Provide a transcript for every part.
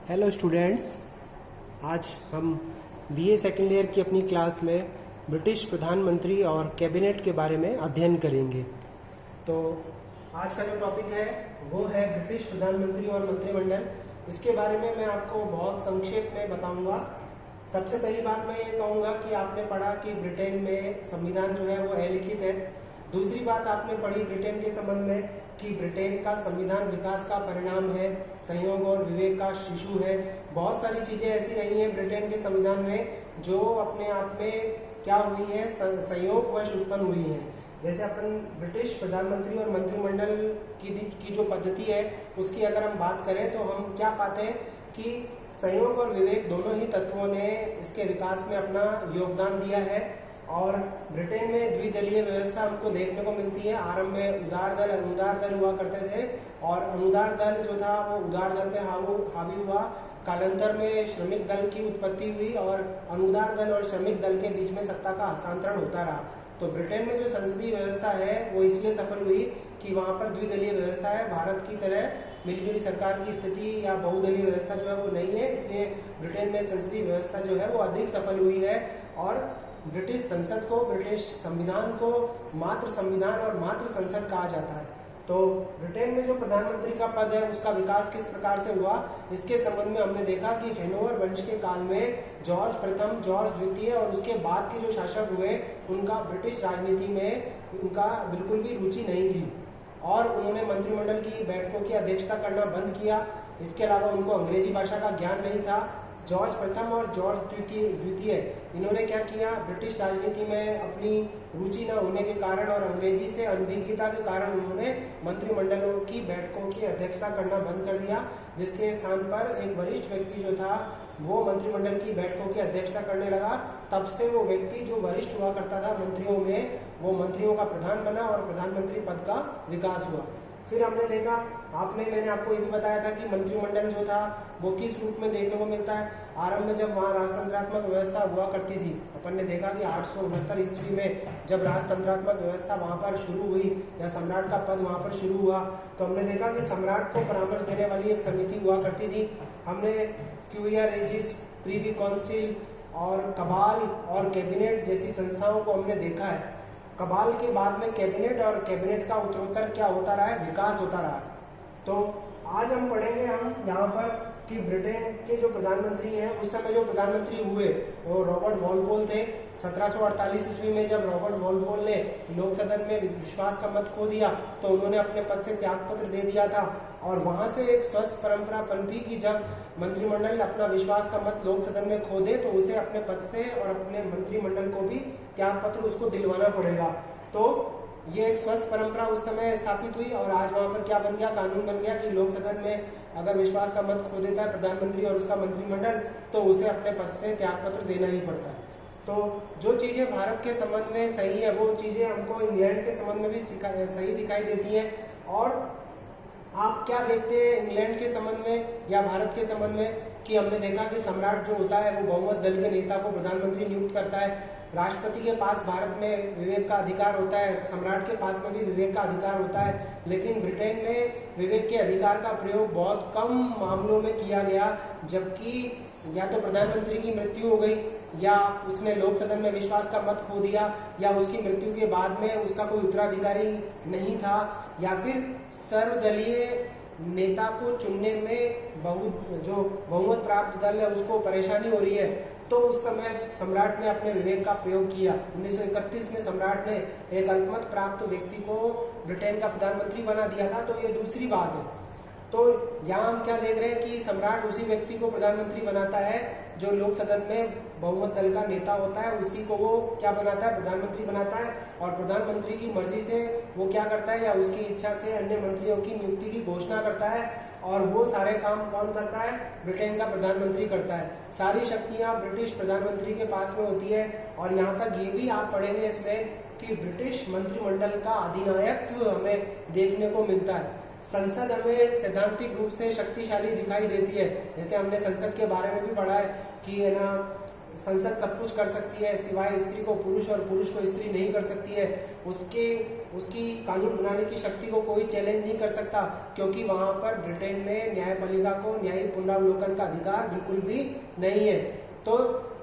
Hello students, आज हम BA second year की अपनी क्लास में ब्रिटिश प्रधानमंत्री और कैबिनेट के बारे में अध्ययन करेंगे। तो आज का जो टॉपिक है वो है ब्रिटिश प्रधानमंत्री और मंत्रिमंडल। इसके बारे में मैं आपको बहुत संक्षेप में बताऊंगा। सबसे पहली बात मैं ये कहूँगा कि आपने पढ़ा कि ब्रिटेन में संविधान जो है वो अलिखित है। दूसरी बात आपने पढ़ी ब्रिटेन के संबंध में कि ब्रिटेन का संविधान विकास का परिणाम है, संयोग और विवेक का शिशु है। बहुत सारी चीजें ऐसी रही हैं ब्रिटेन के संविधान में जो अपने आप में क्या हुई है, संयोगवश उत्पन्न हुई है। जैसे अपन ब्रिटिश प्रधानमंत्री और मंत्रिमंडल की जो पद्धति है उसकी अगर हम बात करें तो हम क्या पाते हैं कि संयोग और विवेक दोनों ही तत्वों ने इसके विकास में अपना योगदान दिया है। और ब्रिटेन में द्विदलीय व्यवस्था हमको देखने को मिलती है। आरंभ में उदार दल अनुदार दल हुआ करते थे और अनुदार दल जो था वो उदार दल पे हावी हुआ। कालांतर में श्रमिक दल की उत्पत्ति हुई और अनुदार दल और श्रमिक दल के बीच में सत्ता का हस्तांतरण होता रहा। तो ब्रिटेन में जो संसदीय व्यवस्था है वो इसलिए सफल हुई कि वहां पर द्विदलीय व्यवस्था है। भारत की तरह मिलीजुली सरकार की स्थिति या बहुदलीय व्यवस्था जो है वो नहीं है, इसलिए ब्रिटेन में संसदीय व्यवस्था जो है वो अधिक सफल हुई है। और ब्रिटिश संसद को, ब्रिटिश संविधान को मात्र संविधान और मात्र संसद कहा जाता है। तो ब्रिटेन में जो प्रधानमंत्री का पद है उसका विकास किस प्रकार से हुआ, इसके संबंध में हमने देखा कि हैनोवर वंश के काल में जॉर्ज प्रथम, जॉर्ज द्वितीय और उसके बाद के जो शासक हुए उनका ब्रिटिश राजनीति में उनका बिल्कुल भी रुचि नहीं थी और उन्होंने मंत्रिमंडल की बैठकों की अध्यक्षता करना बंद किया। इसके अलावा उनको अंग्रेजी भाषा का ज्ञान नहीं था। जॉर्ज प्रथम और जॉर्ज द्वितीय इन्होंने क्या किया, ब्रिटिश राजनीति में अपनी रुचि न होने के कारण और अंग्रेजी से अनभिज्ञता के कारण उन्होंने मंत्रिमंडलों की बैठकों की अध्यक्षता करना बंद कर दिया, जिसके स्थान पर एक वरिष्ठ व्यक्ति जो था वो मंत्रिमंडल की बैठकों की अध्यक्षता करने लगा। तब से वो व्यक्ति जो वरिष्ठ हुआ करता था मंत्रियों में, वो मंत्रियों का प्रधान बना और प्रधानमंत्री पद का विकास हुआ। फिर हमने देखा, मैंने आपको ये भी बताया था कि मंत्रिमंडल जो था वो किस रूप में देखने को मिलता है। आरंभ में जब वहाँ राजतंत्रात्मक व्यवस्था हुआ करती थी, अपन ने देखा कि 869 ईस्वी में जब राजतंत्रात्मक व्यवस्था वहाँ पर शुरू हुई या सम्राट का पद वहाँ पर शुरू हुआ, तो हमने देखा कि सम्राट को परामर्श देने वाली एक समिति हुआ करती थी। हमने क्यूरिया रेजिस, प्रीवी काउंसिल और कबाल और कैबिनेट जैसी संस्थाओं को हमने देखा है। कबाल के बाद में कैबिनेट और कैबिनेट का उत्तरोत्तर क्या होता रहा है, विकास होता रहा है। तो आज हम पढ़ेंगे यहाँ पर कि ब्रिटेन के जो प्रधानमंत्री हैं उस समय जो प्रधानमंत्री हुए वो रॉबर्ट वॉलपोल थे। 1748 ईस्वी में जब रॉबर्ट वॉलपोल ने लोक सदन में विश्वास का मत खो दिया तो उन्होंने अपने पद से त्यागपत्र दे दिया था और वहां से एक स्वस्थ परंपरा पनपी कि जब मंत्रिमंडल अपना विश्वास का मत लोक सदन में खो दे तो उसे अपने पद से और अपने मंत्रिमंडल को भी त्यागपत्र उसको दिलवाना पड़ेगा। तो ये एक स्वस्थ परंपरा उस समय स्थापित हुई और आज वहां पर क्या बन गया, कानून बन गया कि लोक सदन में अगर विश्वास का मत खो देता है प्रधानमंत्री और उसका मंत्रिमंडल तो उसे अपने पद से त्यागपत्र देना ही पड़ता है। तो जो चीजें भारत के संबंध में सही है वो चीजें हमको इंग्लैंड के संबंध में भी सही दिखाई देती हैं। और आप क्या देखते हैं इंग्लैंड के संबंध में या भारत के संबंध में कि हमने देखा कि सम्राट जो होता है वो बहुमत दल के नेता को प्रधानमंत्री नियुक्त करता है। राष्ट्रपति के पास भारत में विवेक का अधिकार होता है, सम्राट के पास में भी विवेक का अधिकार होता है, लेकिन ब्रिटेन में विवेक के अधिकार का प्रयोग बहुत कम मामलों में किया गया। जबकि या तो प्रधानमंत्री की मृत्यु हो गई या उसने लोक सदन में विश्वास का मत खो दिया या उसकी मृत्यु के बाद में उसका कोई उत्तराधिकारी नहीं था या फिर सर्वदलीय नेता को चुनने में बहुमत प्राप्त दल है उसको परेशानी हो रही है, तो उस समय सम्राट ने अपने विवेक का प्रयोग किया। 1931 में सम्राट ने एक अल्पमत प्राप्त व्यक्ति को ब्रिटेन का प्रधानमंत्री बना दिया था। तो ये दूसरी बात है। तो यहाँ हम क्या देख रहे हैं कि सम्राट उसी व्यक्ति को प्रधानमंत्री बनाता है जो लोक सदन में बहुमत दल का नेता होता है, उसी को वो क्या बनाता है, प्रधानमंत्री बनाता है। और प्रधानमंत्री की मर्जी से वो क्या करता है या उसकी इच्छा से अन्य मंत्रियों की नियुक्ति की घोषणा करता है और वो सारे काम कौन करता है, ब्रिटेन का प्रधानमंत्री करता है। सारी शक्तियां ब्रिटिश प्रधानमंत्री के पास में होती है। और यहाँ तक ये भी आप पढ़ेंगे इसमें कि ब्रिटिश मंत्रिमंडल का अधिनायकत्व हमें देखने को मिलता है। संसद हमें सैद्धांतिक रूप से शक्तिशाली दिखाई देती है। जैसे हमने संसद के बारे में भी पढ़ा है कि है ना, संसद सब कुछ कर सकती है सिवाय स्त्री को पुरुष और पुरुष को स्त्री नहीं कर सकती है, उसकी कानून बनाने की शक्ति को कोई चैलेंज नहीं कर सकता, क्योंकि वहां पर ब्रिटेन में न्यायपालिका को न्यायिक पुनरावलोकन का अधिकार बिल्कुल भी नहीं है। तो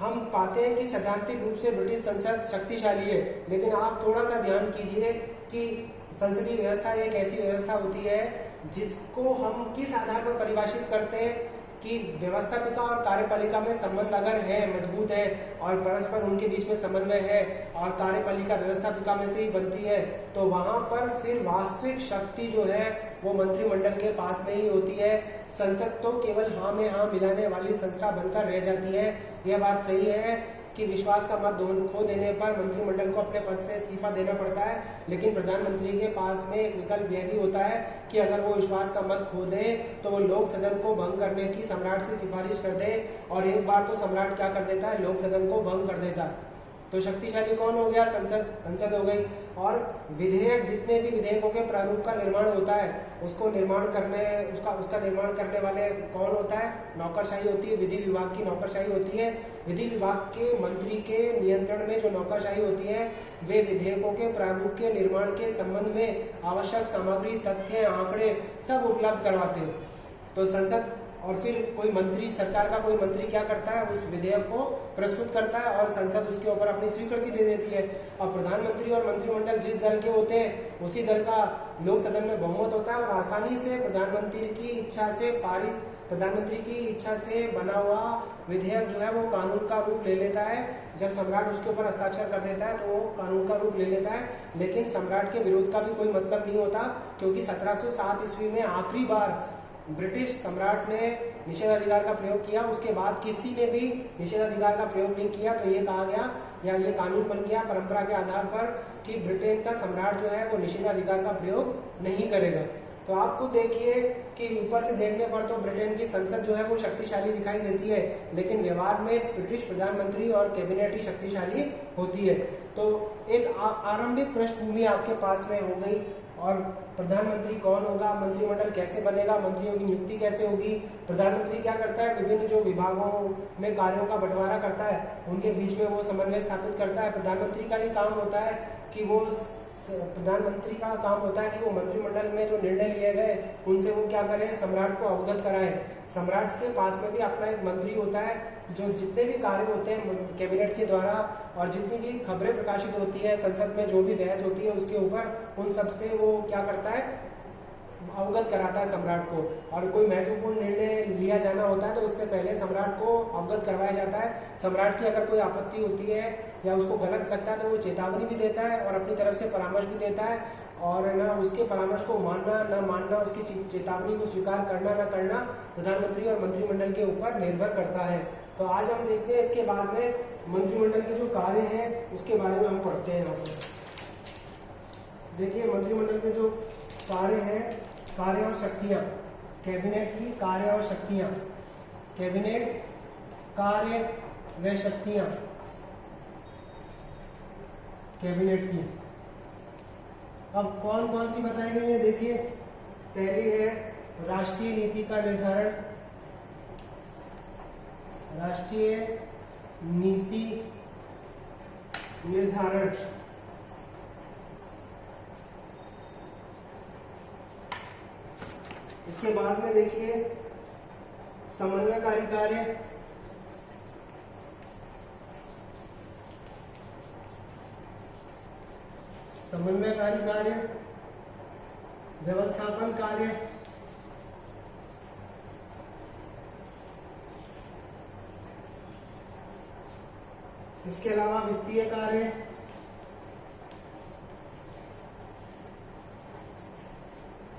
हम पाते हैं कि सैद्धांतिक रूप से ब्रिटिश संसद शक्तिशाली है, लेकिन आप थोड़ा सा ध्यान कीजिए कि संसदीय व्यवस्था एक ऐसी व्यवस्था होती है जिसको हम किस आधार पर परिभाषित करते हैं कि व्यवस्थापिका और कार्यपालिका में संबंध अगर है, मजबूत है और परस्पर उनके बीच में समन्वय है और कार्यपालिका व्यवस्थापिका में से ही बनती है, तो वहां पर फिर वास्तविक शक्ति जो है वो मंत्रिमंडल के पास में ही होती है। संसद तो केवल हाँ में हाँ मिलाने वाली संस्था बनकर रह जाती है। यह बात सही है कि विश्वास का मत खो देने पर मंत्रिमंडल को अपने पद से इस्तीफा देना पड़ता है, लेकिन प्रधानमंत्री के पास में एक विकल्प यह भी होता है कि अगर वो विश्वास का मत खो दे तो वो लोक सदन को भंग करने की सम्राट से सिफारिश कर दे, और एक बार तो सम्राट क्या कर देता है, लोक सदन को भंग कर देता है। तो शक्तिशाली कौन हो गया? संसद हो गई। और विधेयक, जितने भी विधेयकों के प्रारूप का निर्माण होता है उसका निर्माण करने वाले कौन होता है? नौकरशाही होती है, विधि विभाग की नौकरशाही होती है। विधि विभाग के मंत्री के नियंत्रण में जो नौकरशाही होती है वे विधेयकों के प्रारूप के निर्माण के संबंध में आवश्यक सामग्री, तथ्य, आंकड़े सब उपलब्ध करवाते हैं। तो संसद और फिर कोई मंत्री, सरकार का कोई मंत्री क्या करता है, उस विधेयक को प्रस्तुत करता है और संसद उसके ऊपर अपनी स्वीकृति दे देती है। और प्रधानमंत्री और मंत्रिमंडल जिस दल के होते हैं उसी दल का लोक सदन में बहुमत होता है और आसानी से प्रधानमंत्री की इच्छा से बना हुआ विधेयक जो है वो कानून का रूप ले लेता है। जब सम्राट उसके ऊपर हस्ताक्षर कर देता है तो वो कानून का रूप ले लेता है, लेकिन सम्राट के विरोध का भी कोई मतलब नहीं होता, क्योंकि 1707 ईस्वी में आखिरी बार ब्रिटिश सम्राट ने निषेधाधिकार का प्रयोग किया, उसके बाद किसी ने भी निषेधाधिकार का प्रयोग नहीं किया। तो ये कहा गया या ये कानून बन गया परंपरा के आधार पर कि ब्रिटेन का सम्राट जो है वो निषेधाधिकार का प्रयोग नहीं करेगा। तो आपको देखिए कि ऊपर से देखने पर तो ब्रिटेन की संसद जो है वो शक्तिशाली दिखाई देती है, लेकिन व्यवहार में ब्रिटिश प्रधानमंत्री और कैबिनेट ही शक्तिशाली होती है। तो एक आरंभिक पृष्ठभूमि आपके पास में हो गई। और प्रधानमंत्री कौन होगा, मंत्रिमंडल कैसे बनेगा, मंत्रियों की नियुक्ति कैसे होगी, प्रधानमंत्री क्या करता है, विभिन्न जो विभागों में कार्यों का बंटवारा करता है उनके बीच में वो समन्वय स्थापित करता है। प्रधानमंत्री का ही काम होता है कि वो मंत्रिमंडल में जो निर्णय लिए गए उनसे वो क्या करें, सम्राट को अवगत कराएं। सम्राट के पास में भी अपना एक मंत्री होता है जो जितने भी कार्य होते हैं कैबिनेट के द्वारा और जितनी भी खबरें प्रकाशित होती है संसद में, जो भी बहस होती है उसके ऊपर, उन सब से वो क्या करता है, अवगत कराता है सम्राट को। और कोई महत्वपूर्ण निर्णय लिया जाना होता है तो उससे पहले सम्राट को अवगत करवाया जाता है। सम्राट की अगर कोई आपत्ति होती है या उसको गलत लगता है तो वो चेतावनी भी देता है और अपनी तरफ से परामर्श भी देता है, और ना उसके परामर्श को मानना न मानना, उसकी चेतावनी को स्वीकार करना न करना प्रधानमंत्री और मंत्रिमंडल के ऊपर निर्भर करता है। तो आज हम देखते हैं इसके बाद में मंत्रिमंडल के जो कार्य हैं उसके बारे में हम पढ़ते हैं। यहाँ पर देखिए मंत्रिमंडल के जो कार्य हैं, कार्य और शक्तियां, कैबिनेट की कार्य और शक्तियां, कैबिनेट कार्य व शक्तियां कैबिनेट की। अब कौन कौन सी बताई गई है देखिए। पहली है राष्ट्रीय नीति का निर्धारण, राष्ट्रीय नीति निर्धारण। इसके बाद में देखिए समन्वयकारी कार्य, समन्वयकारी कार्य, व्यवस्थापन कार्य, इसके अलावा वित्तीय कार्य,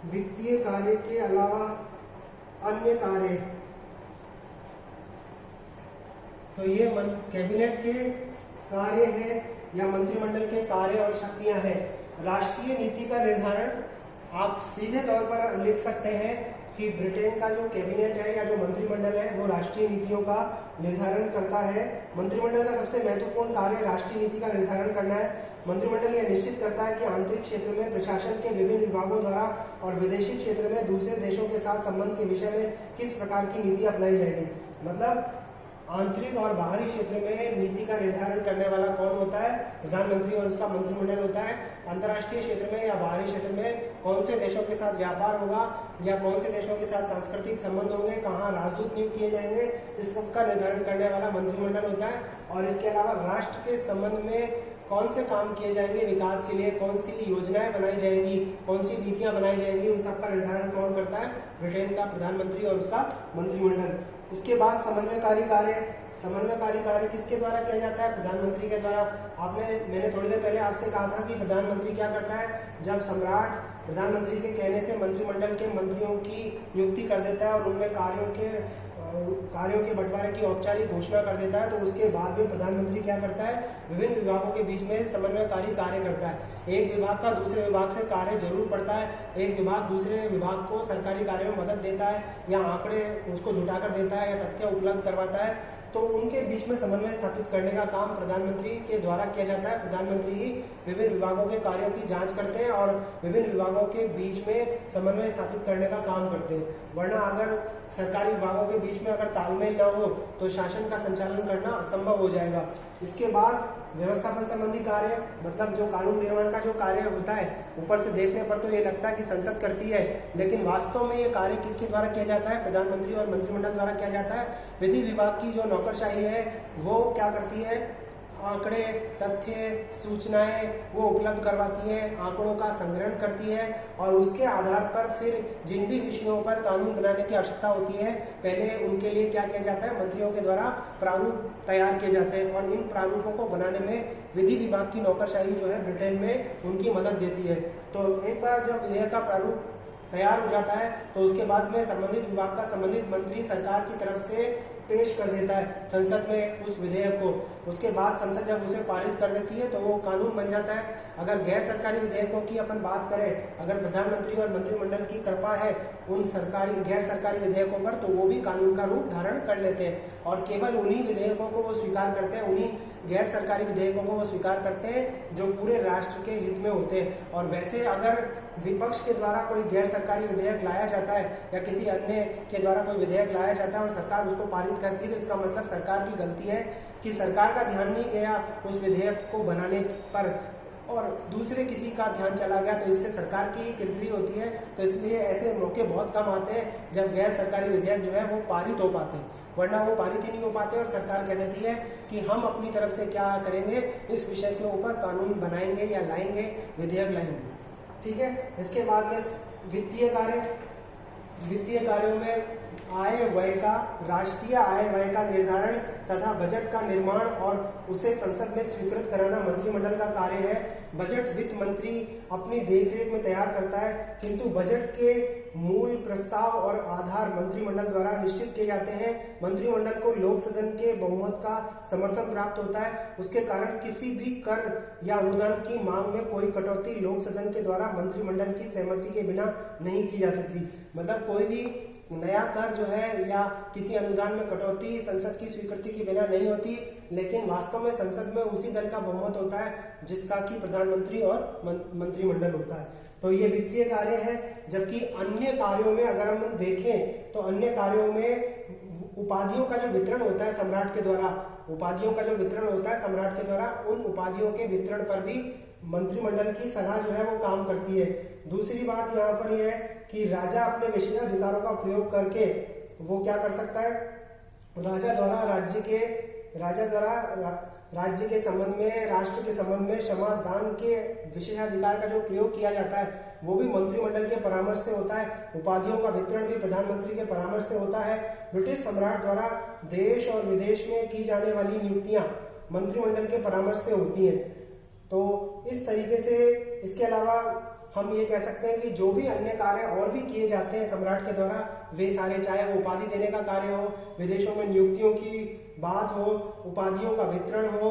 वित्तीय कार्य के अलावा अन्य कार्य। तो ये कैबिनेट के कार्य हैं या मंत्रिमंडल के कार्य और शक्तियां हैं। राष्ट्रीय नीति का निर्धारण आप सीधे तौर पर लिख सकते हैं कि ब्रिटेन का जो कैबिनेट है या जो मंत्रिमंडल है वो राष्ट्रीय नीतियों का निर्धारण करता है। मंत्रिमंडल का सबसे महत्वपूर्ण कार्य राष्ट्रीय नीति का निर्धारण करना है। मंत्रिमंडल यह निश्चित करता है कि आंतरिक क्षेत्र में प्रशासन के विभिन्न विभागों द्वारा और विदेशी क्षेत्र में दूसरे देशों के साथ संबंध के विषय में किस प्रकार की नीति अपनाई जाएगी। मतलब आंतरिक और बाहरी क्षेत्र में नीति का निर्धारण करने वाला कौन होता है? प्रधानमंत्री और उसका मंत्रिमंडल होता है। अंतर्राष्ट्रीय क्षेत्र में या बाहरी क्षेत्र में कौन से देशों के साथ व्यापार होगा या कौन से देशों के साथ सांस्कृतिक संबंध होंगे, कहाँ राजदूत नियुक्त किए जाएंगे, इस सब का निर्धारण करने वाला मंत्रिमंडल होता है। और इसके अलावा राष्ट्र के संबंध में कौन से काम किए जाएंगे विकास के लिए, कौन सी योजनाएं बनाई जाएंगी, कौन सी नीतियां बनाई जाएंगी, उन सब का निर्धारण कौन करता है? ब्रिटेन का प्रधानमंत्री और उसका मंत्रिमंडल। इसके बाद समन्वयकारी कार्य किसके द्वारा किया जाता है? प्रधानमंत्री के द्वारा। मैंने थोड़ी देर पहले आपसे कहा था कि प्रधानमंत्री क्या करता है? जब सम्राट प्रधानमंत्री के कहने से मंत्रिमंडल के मंत्रियों की नियुक्ति कर देता है और उनमें कार्यों के बंटवारे की औपचारिक घोषणा कर देता है, तो उसके बाद में प्रधानमंत्री क्या करता है? विभिन्न विभागों के बीच में समन्वयकारी कार्य करता है। एक विभाग का दूसरे विभाग से कार्य जरूर पड़ता है, एक विभाग दूसरे विभाग को सरकारी कार्य में मदद देता है या आंकड़े उसको जुटा कर देता है या तथ्य उपलब्ध करवाता है, तो उनके बीच में समन्वय स्थापित करने का काम प्रधानमंत्री के द्वारा किया जाता है। प्रधानमंत्री ही विभिन्न विभागों के कार्यों की जांच करते हैं और विभिन्न विभागों के बीच में समन्वय स्थापित करने का काम करते हैं। वरना अगर सरकारी विभागों के बीच में अगर तालमेल ना हो तो शासन का संचालन करना असंभव हो जाएगा। इसके बाद व्यवस्थापन संबंधी कार्य, मतलब जो कानून निर्माण का जो कार्य होता है, ऊपर से देखने पर तो ये लगता है कि संसद करती है, लेकिन वास्तव में ये कार्य किसके द्वारा किया जाता है? प्रधानमंत्री और मंत्रिमंडल द्वारा किया जाता है। विधि विभाग की जो नौकरशाही है वो क्या करती है? आंकड़े, तथ्य, सूचनाएं वो उपलब्ध करवाती है, आंकड़ों का संग्रहण करती है और उसके आधार पर फिर जिन भी विषयों पर कानून बनाने की आवश्यकता होती है, पहले उनके लिए क्या किया जाता है? मंत्रियों के द्वारा प्रारूप तैयार किए जाते हैं और इन प्रारूपों को बनाने में विधि विभाग की नौकरशाही जो है ब्रिटेन में उनकी मदद देती है। तो एक बार जब विधेयक का प्रारूप तैयार हो जाता है तो उसके बाद में संबंधित विभाग का संबंधित मंत्री सरकार की तरफ से पेश कर देता है संसद में उस विधेयक को। उसके बाद संसद जब उसे पारित कर देती है तो वो कानून बन जाता है। अगर गैर सरकारी विधेयकों की अपन बात करें, अगर प्रधानमंत्री और मंत्रिमंडल की कृपा है उन गैर सरकारी विधेयकों पर, तो वो भी कानून का रूप धारण कर लेते हैं और केवल उन्हीं विधेयकों को वो स्वीकार करते हैं, उन्हीं गैर सरकारी विधेयकों को वो स्वीकार करते हैं जो पूरे राष्ट्र के हित में होते हैं। और वैसे अगर विपक्ष के द्वारा कोई गैर सरकारी विधेयक लाया जाता है या किसी अन्य के द्वारा कोई विधेयक लाया जाता है और सरकार उसको पारित करती है, तो इसका मतलब सरकार की गलती है कि सरकार का ध्यान नहीं गया उस विधेयक को बनाने पर और दूसरे किसी का ध्यान चला गया, तो इससे सरकार की ही किरकिरी होती है। तो इसलिए ऐसे मौके बहुत कम आते हैं जब गैर सरकारी विधेयक जो है वो पारित हो पाते हैं, वरना वो पारित ही नहीं हो पाते और सरकार कह देती है कि हम अपनी तरफ से क्या करेंगे, इस विषय के ऊपर कानून बनाएंगे या लाएंगे, विधेयक लाएंगे। ठीक है। इसके बाद में वित्तीय कार्यों में आय व्यय का, राष्ट्रीय आय व्यय का निर्धारण तथा बजट का निर्माण और उसे संसद में स्वीकृत कराना मंत्रिमंडल का कार्य है। बजट वित्त मंत्री अपनी देखरेख में तैयार करता है, किंतु बजट के मूल प्रस्ताव और आधार मंत्रिमंडल द्वारा निश्चित किए जाते हैं। मंत्रिमंडल को लोक सदन के बहुमत का समर्थन प्राप्त होता है। उसके कारण किसी भी कर या अनुदान की मांग में कोई कटौती लोक सदन के द्वारा मंत्रिमंडल की सहमति के बिना नहीं की जा सकती। मतलब कोई भी नया कर जो है या किसी अनुदान में कटौती संसद की स्वीकृति के बिना नहीं होती, लेकिन वास्तव में संसद में उसी दल का बहुमत होता है जिसका कि प्रधानमंत्री और मंत्रिमंडल होता है। तो ये वित्तीय कार्य है। जबकि अन्य कार्यों में अगर हम देखें तो अन्य कार्यों में उपाधियों का जो वितरण होता है सम्राट के द्वारा, उन उपाधियों के वितरण पर भी मंत्रिमंडल की सलाह जो है वो काम करती है। दूसरी बात यहाँ पर यह है कि राजा अपने विशेषाधिकारों का प्रयोग करके वो क्या कर सकता है? राजा द्वारा राज्य के संबंध में, राष्ट्र के संबंध में क्षमा दान के विशेषाधिकार का जो प्रयोग किया जाता है वो भी मंत्रिमंडल के परामर्श से होता है। उपाधियों का वितरण भी प्रधानमंत्री के परामर्श से होता है। ब्रिटिश सम्राट द्वारा देश और विदेश में की जाने वाली नियुक्तियां मंत्रिमंडल के परामर्श से होती हैं। तो इस तरीके से इसके अलावा हम ये कह सकते हैं कि जो भी अन्य कार्य और भी किए जाते हैं सम्राट के द्वारा, वे सारे, चाहे वो उपाधि देने का कार्य हो, विदेशों में नियुक्तियों की बात हो, उपाधियों का वितरण हो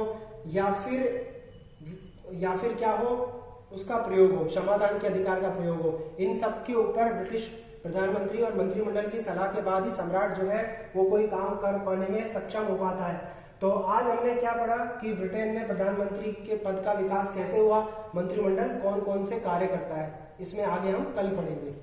या फिर क्या हो, उसका प्रयोग हो, क्षमादान के अधिकार का प्रयोग हो, इन सब के ऊपर ब्रिटिश प्रधानमंत्री और मंत्रिमंडल की सलाह के बाद ही सम्राट जो है वो कोई काम कर पाने में सक्षम हो पाता है। तो आज हमने क्या पढ़ा कि ब्रिटेन में प्रधानमंत्री के पद का विकास कैसे हुआ, मंत्रिमंडल कौन कौन से कार्य करता है, इसमें आगे हम कल पढ़ेंगे।